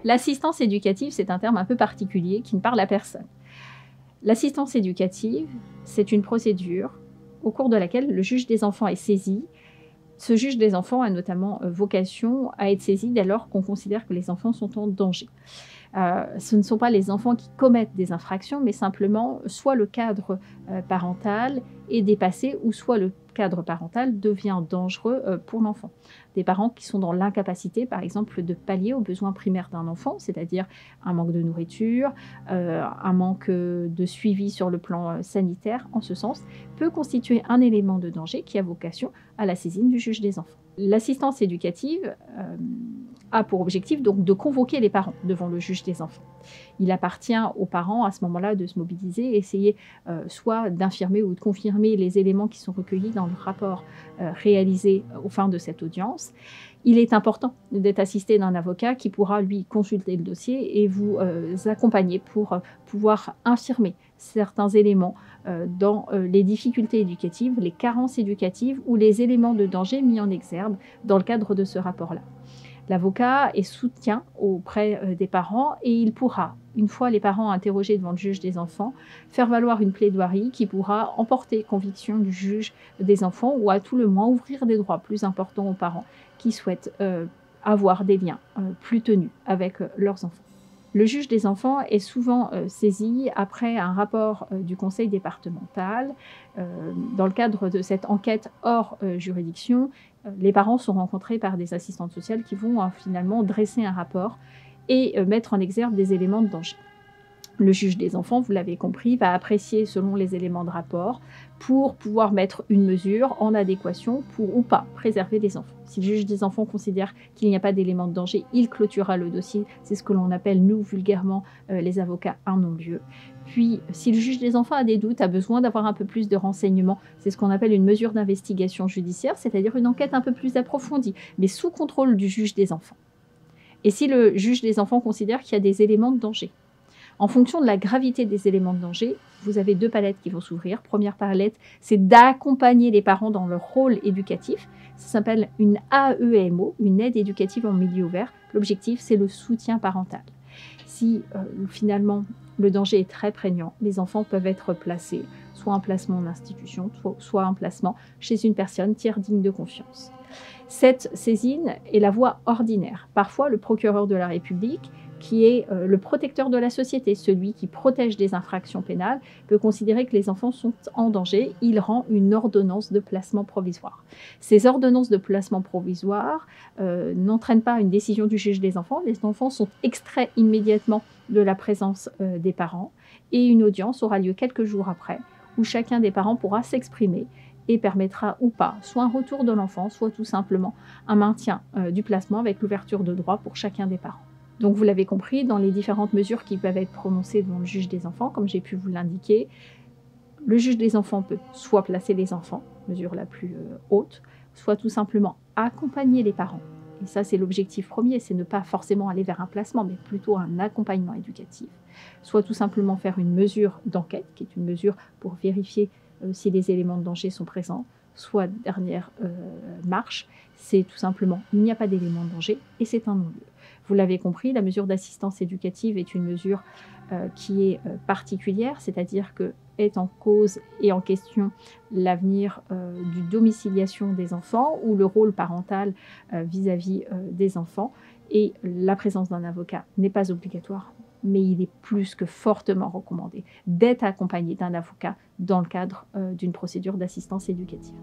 L'assistance éducative, c'est un terme un peu particulier qui ne parle à personne. L'assistance éducative, c'est une procédure au cours de laquelle le juge des enfants est saisi. Ce juge des enfants a notamment vocation à être saisi dès lors qu'on considère que les enfants sont en danger. Ce ne sont pas les enfants qui commettent des infractions, mais simplement soit le cadre parental est dépassé, ou soit le cadre parental devient dangereux pour l'enfant. Des parents qui sont dans l'incapacité, par exemple, de pallier aux besoins primaires d'un enfant, c'est-à-dire un manque de nourriture, un manque de suivi sur le plan sanitaire, en ce sens, peut constituer un élément de danger qui a vocation à la saisine du juge des enfants. L'assistance éducative a pour objectif donc de convoquer les parents devant le juge des enfants. Il appartient aux parents à ce moment-là de se mobiliser et essayer soit d'infirmer ou de confirmer les éléments qui sont recueillis dans le rapport réalisé au fin de cette audience. Il est important d'être assisté d'un avocat qui pourra lui consulter le dossier et vous accompagner pour pouvoir infirmer certains éléments dans les difficultés éducatives, les carences éducatives ou les éléments de danger mis en exergue dans le cadre de ce rapport-là. L'avocat est soutien auprès des parents et il pourra, une fois les parents interrogés devant le juge des enfants, faire valoir une plaidoirie qui pourra emporter conviction du juge des enfants ou à tout le moins ouvrir des droits plus importants aux parents qui souhaitent avoir des liens plus tenus avec leurs enfants. Le juge des enfants est souvent saisi après un rapport du conseil départemental. Dans le cadre de cette enquête hors juridiction, les parents sont rencontrés par des assistantes sociales qui vont finalement dresser un rapport et mettre en exergue des éléments de danger. Le juge des enfants, vous l'avez compris, va apprécier selon les éléments de rapport pour pouvoir mettre une mesure en adéquation pour ou pas préserver les enfants. Si le juge des enfants considère qu'il n'y a pas d'éléments de danger, il clôturera le dossier. C'est ce que l'on appelle, nous, vulgairement, les avocats un non-lieu. Puis, si le juge des enfants a des doutes, a besoin d'avoir un peu plus de renseignements, c'est ce qu'on appelle une mesure d'investigation judiciaire, c'est-à-dire une enquête un peu plus approfondie, mais sous contrôle du juge des enfants. Et si le juge des enfants considère qu'il y a des éléments de danger, en fonction de la gravité des éléments de danger, vous avez deux palettes qui vont s'ouvrir. Première palette, c'est d'accompagner les parents dans leur rôle éducatif. Ça s'appelle une AEMO, une aide éducative en milieu ouvert. L'objectif, c'est le soutien parental. Si finalement le danger est très prégnant, les enfants peuvent être placés soit en placement en institution, soit en placement chez une personne tiers digne de confiance. Cette saisine est la voie ordinaire. Parfois, le procureur de la République, qui est le protecteur de la société, celui qui protège des infractions pénales, peut considérer que les enfants sont en danger. Il rend une ordonnance de placement provisoire. Ces ordonnances de placement provisoire n'entraînent pas une décision du juge des enfants. Les enfants sont extraits immédiatement de la présence des parents et une audience aura lieu quelques jours après où chacun des parents pourra s'exprimer et permettra ou pas soit un retour de l'enfant, soit tout simplement un maintien du placement avec l'ouverture de droits pour chacun des parents. Donc vous l'avez compris, dans les différentes mesures qui peuvent être prononcées devant le juge des enfants, comme j'ai pu vous l'indiquer, le juge des enfants peut soit placer les enfants, mesure la plus haute, soit tout simplement accompagner les parents. Et ça, c'est l'objectif premier, c'est ne pas forcément aller vers un placement, mais plutôt un accompagnement éducatif. Soit tout simplement faire une mesure d'enquête, qui est une mesure pour vérifier si les éléments de danger sont présents, soit dernière marche, c'est tout simplement il n'y a pas d'éléments de danger et c'est un non-lieu. Vous l'avez compris, la mesure d'assistance éducative est une mesure qui est particulière, c'est-à-dire que est en cause et en question l'avenir du domiciliation des enfants ou le rôle parental vis-à-vis des enfants. Et la présence d'un avocat n'est pas obligatoire, mais il est plus que fortement recommandé d'être accompagné d'un avocat dans le cadre d'une procédure d'assistance éducative.